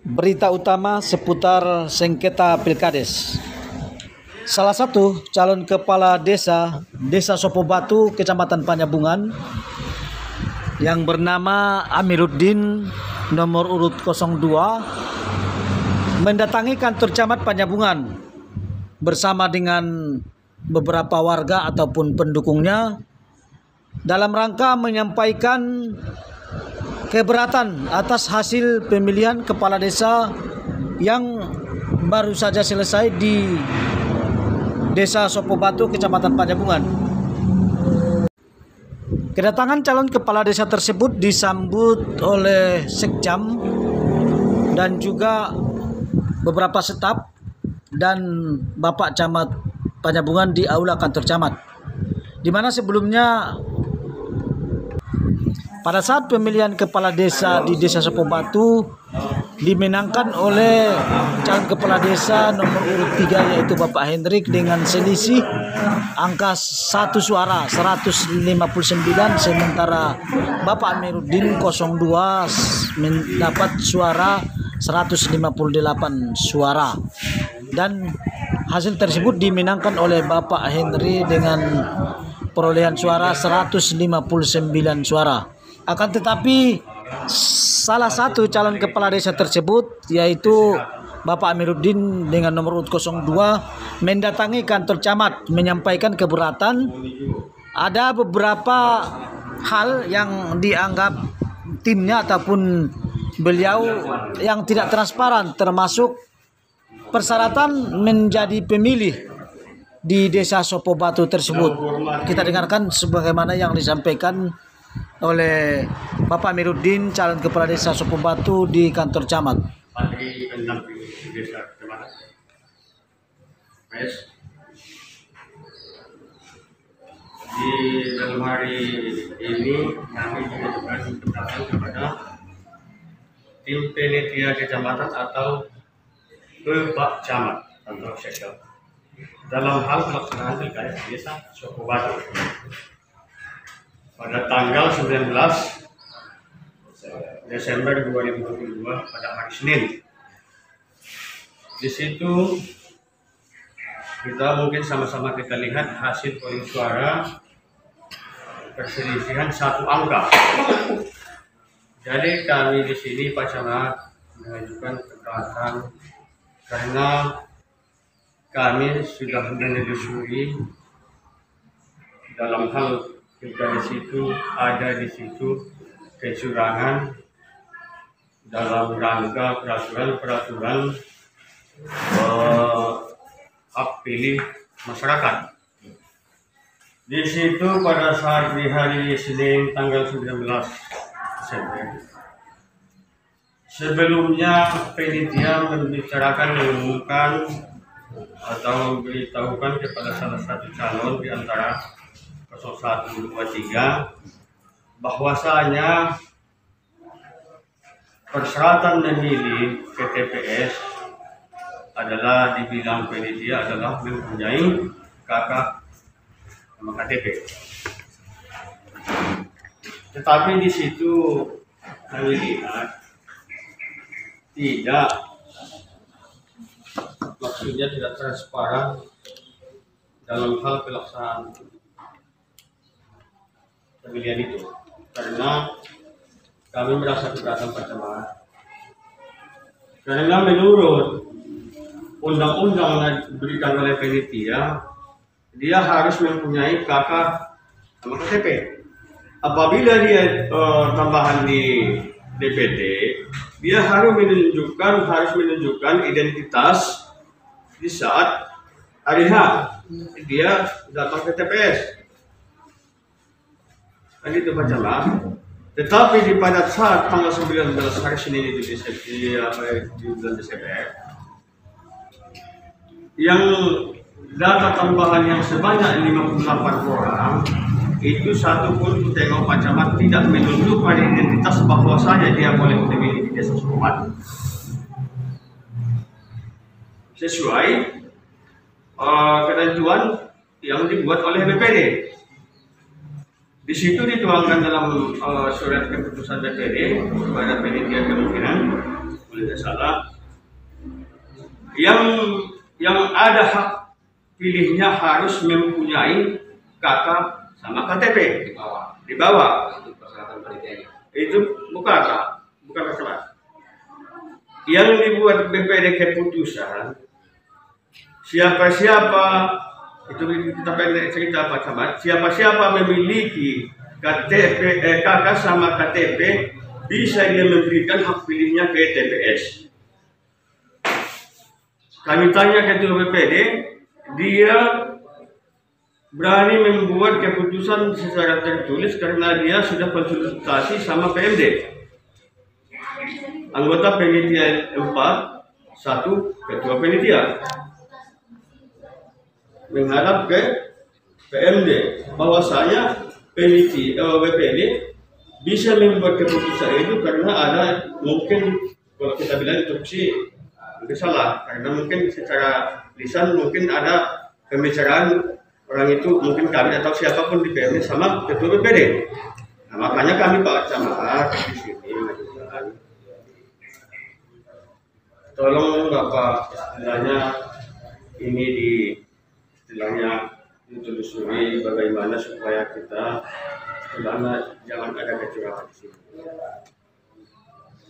Berita utama seputar sengketa Pilkades. Salah satu calon kepala Desa Sopobatu, Kecamatan Panyabungan, yang bernama Amiruddin nomor urut 02 mendatangi kantor camat Panyabungan bersama dengan beberapa warga ataupun pendukungnya dalam rangka menyampaikan keberatan atas hasil pemilihan kepala desa yang baru saja selesai di Desa Sopobatu, Kecamatan Panyabungan. Kedatangan calon kepala desa tersebut disambut oleh Sekjam dan juga beberapa staf dan Bapak Camat Panyabungan di aula kantor camat, di mana sebelumnya pada saat pemilihan kepala desa di Desa Sopobatu dimenangkan oleh calon kepala desa nomor urut 3 yaitu Bapak Hendrik dengan selisih angka 1 suara 159, sementara Bapak Amiruddin 02 mendapat suara 158 suara, dan hasil tersebut dimenangkan oleh Bapak Henry dengan perolehan suara 159 suara. Akan tetapi salah satu calon kepala desa tersebut yaitu Bapak Amiruddin dengan nomor urut 02 mendatangi kantor camat menyampaikan keberatan. Ada beberapa hal yang dianggap timnya ataupun beliau yang tidak transparan, termasuk persyaratan menjadi pemilih di Desa Sopobatu tersebut. Kita dengarkan sebagaimana yang disampaikan oleh Bapak Amiruddin, calon kepala desa Sopobatu di kantor camat. Di dalam hari ini kami juga mendapatkan kepada tim panitia kecamatan atau Bapak Camat atau Sekjam dalam hal pelaksanaan pilkada Desa Sopobatu pada tanggal 19 Desember 2022 pada hari Senin. Di situ kita mungkin sama-sama kita lihat hasil polling suara perselisihan 1 angka. Jadi kami di sini Pak Camat mengajukan keberatan karena kami sudah menelusuri dalam hal pilkada situ ada di situ kecurangan dalam rangka peraturan hak pilih masyarakat. Di situ pada saat di hari Senin tanggal 19 Desember, sebelumnya panitia mengumumkan atau memberitahukan kepada salah satu calon di antara 01, 2, 3 bahwasanya persyaratan memilih ke TPS adalah dibilang panitia adalah mempunyai KK sama KTP. Tetapi di situ kami lihat tidak, maksudnya tidak transparan dalam hal pelaksanaan pemilihan itu, karena kami merasa keberatan Pak Camat karena menurut undang-undang yang diberikan oleh panitia dia harus mempunyai KK sama KTP. Apabila dia tambahan di DPT, dia harus menunjukkan identitas di saat hari H dia datang ke TPS. Kan itu Pak Camat. Tetapi pada saat tanggal 19 hari Senin itu di bulan Desember, yang data tambahan yang sebanyak 58 orang itu satu pun tengok Pak Camat tidak menunjuk pada identitas bahwasanya dia boleh memilih di Desa Sopobatu sesuai ketentuan yang dibuat oleh BPD. Di situ dituangkan dalam surat keputusan DPD kepada panitia kemungkinan oleh salah, yang ada hak pilihnya harus mempunyai KK sama KTP di bawah. Itu persyaratan panitianya. Itu bukan masalah. Yang dibuat BPD keputusan, siapa-siapa, itu kita pendek cerita Pak Camat, siapa-siapa memiliki KTP, KK sama KTP, bisa dia memberikan hak pilihnya ke TPS. Kami tanya ketua BPD, dia berani membuat keputusan secara tertulis karena dia sudah konsultasi sama PMD. Anggota panitia 4, 1 ketua panitia menghadap ke PMD bahwasanya BPD bisa membuat keputusan itu karena ada mungkin, kalau kita bilang instruksi itu salah, karena mungkin secara lisan mungkin ada pembicaraan orang itu mungkin kami atau siapapun di PMD sama ketua BPD. Nah, makanya kami Pak Camat di sini mengajukan, tolong Bapak istilahnya ini ditelusuri bagaimana supaya kita istilahnya jangan ada kecurangan di sini.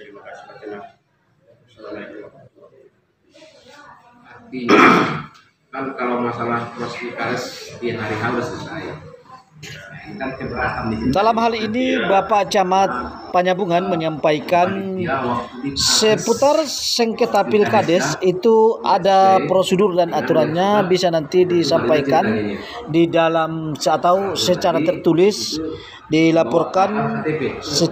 Terima kasih Pak Camat. Assalamualaikum. Artinya kan kalau masalah klasifikasi di hari H sudah selesai. Ini kan keberatan di sini. Dalam hal ini Bapak Camat Panyabungan menyampaikan seputar sengketa pilkades itu ada prosedur dan aturannya, bisa nanti disampaikan di dalam atau secara tertulis dilaporkan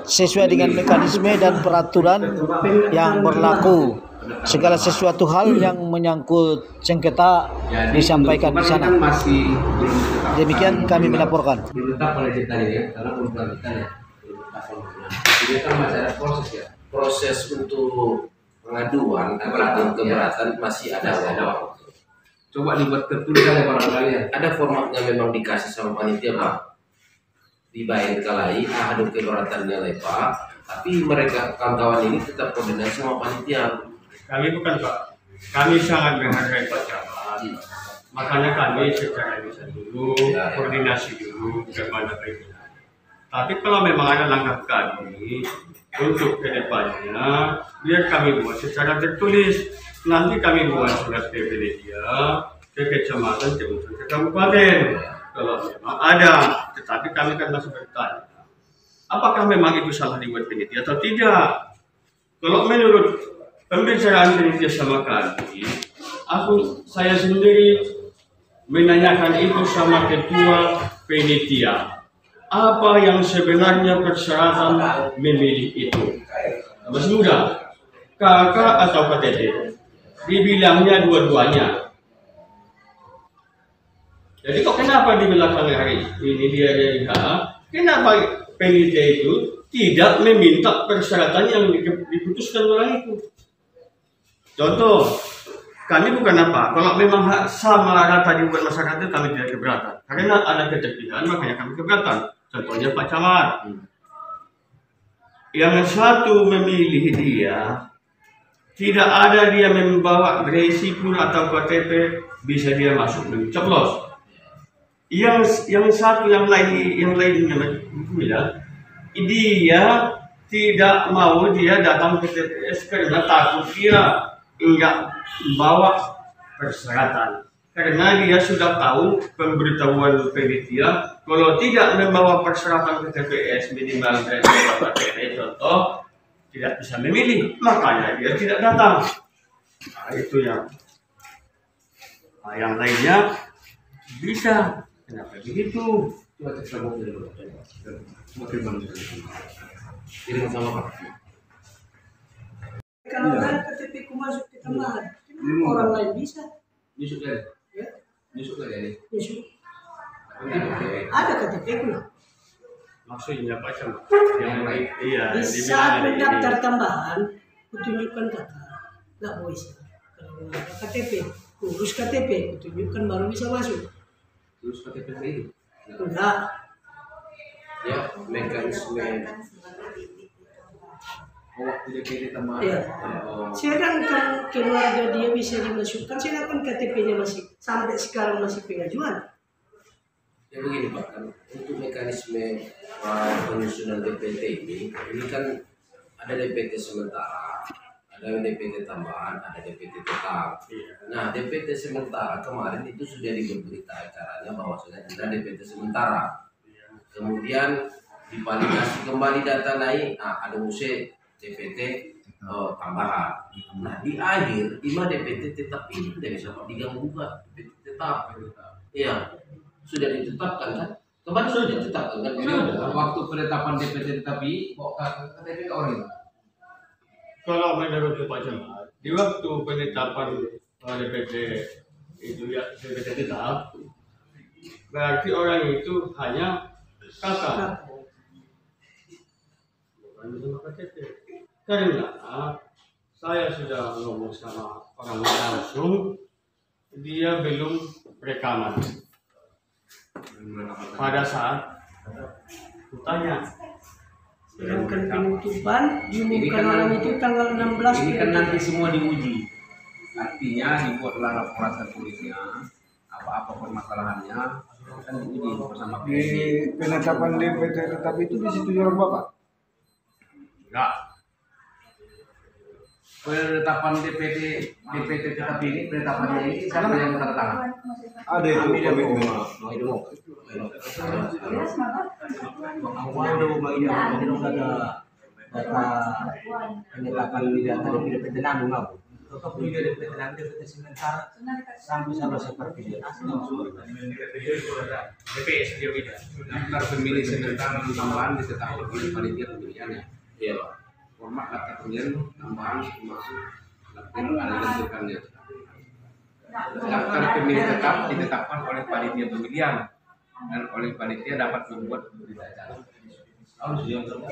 sesuai dengan mekanisme dan peraturan yang berlaku. Segala sesuatu hal yang menyangkut sengketa disampaikan di sana. Masih belum ditetapkan. Demikian kami melaporkan. Belum tetap oleh kita ya, karena belum pelantikan ya. Ini kan masih ada proses ya. Proses untuk pengaduan keberatan masih ada. Coba dibuat tertulis oleh barangkali ya. Ada formatnya memang dikasih sama panitia Pak. Dibayar kalai, ada keberatannya lah Pak. Tapi mereka kawan-kawan ini tetap koordinasi sama panitia. Kami bukan Pak, kami sangat menghargai Pak Camat. Makanya kami secara bisa dulu, koordinasi dulu bagaimana baiknya. Tapi kalau memang ada langkah kami untuk kedepannya, biar kami buat secara tertulis. Nanti kami buat surat PPD ke kecamatan, ke kabupaten. Kalau memang ada, tetapi kami kan masih bertanya, apakah memang itu salah dibuat panitia atau tidak? Kalau menurut pembicaraan panitia sama kami, saya sendiri menanyakan itu sama ketua panitia. Apa yang sebenarnya persyaratan memilih itu? Mas muda, KK atau KTP? Dibilangnya dua-duanya. Jadi kok kenapa di belakang hari ini dia kenapa panitia itu tidak meminta persyaratan yang diputuskan orang itu? Contoh, kami bukan apa, kalau memang sama rata dibuat masyarakat itu kami tidak keberatan. Karena ada keterpilihan, makanya kami keberatan. Contohnya Pak Camat. Yang satu memilih dia, tidak ada dia membawa resipul atau KTP, bisa dia masuk mencoblos. Yang satu yang lainnya dia tidak mau dia datang ke TPS karena takut dia enggak bawa persyaratan, karena dia sudah tahu pemberitahuan panitia kalau tidak membawa persyaratan ke TPS minimal dari KTP contoh tidak bisa memilih, makanya dia tidak datang. Nah, itu yang lainnya bisa. Kenapa begitu? Coba cek sama dulu. Coba kirim sama Pak. Kalau ada KTP ku masuk ke tambahan, orang lain bisa. Nyusuk dari? Ya, Nyusuk dari? masuk. Oke. Ada KTP ku. Maksudnya Pak Camat yang lain, iya. Di saat mendaftar tambahan, kutunjukkan kata, nggak bisa. Kalau ada KTP, urus KTP, kutunjukkan baru bisa masuk. Terus KTP itu? Enggak. Ya, mekanisme waktu DPT tambahan. Iya. Oh. Sedangkan keluarga dia bisa dimasukkan, sedangkan KTP-nya masih sampai sekarang masih pengajuan. Ya begini Pak, kan untuk mekanisme penyusunan DPT ini kan ada DPT sementara, ada DPT tambahan, ada DPT tetap. Nah, DPT sementara kemarin itu sudah diberita acaranya bahwasanya ada DPT sementara. Kemudian divalidasi kembali data naik, ada UC DPT tambahan. Nah, di akhir 5 DPT tetap ini tidak bisa diganggu juga, DPT tetap. Iya, sudah ditetapkan kan? Kemarin sudah ditetapkan kan? Waktu penetapan DPT tetapi bawa KTP ke orang itu. Kalau menurut Pak Camat, di waktu penetapan DPT itu ya DPT tetap, berarti orang itu hanya kakak, bukan sama KTP. Karena saya sudah ngomong sama orang langsung, dia belum rekaman. Pada saat kutanya, Sedangkan penutupan diumumkan orang itu tanggal 16. Ini kan nanti semua diuji. Artinya dibuatlah laporan tertulisnya, apa-apa permasalahannya kan diuji bersama Di penetapan DPT tetap itu disetujui oleh Bapak? enggak, penetapan DPT tetap ini penetapannya ini siapa yang tanda tangan? Ada itu komitmen. Awal dulu bagi dia ada data penetapan di data DPT nanggung aku. Tetap juga DPT nanggung DPT sementara sampai seperti asli langsung. DPS dia tidak. Daftar pemilih sementara tambahan ditetapkan oleh panitia pemilihannya. Iya Pak. Format daftar pemilihan tambahan masuk ada tentukannya. Daftar pemilih tetap ditetapkan oleh panitia pemilihan dan oleh panitia dapat membuat berita acara. Harus dia udah.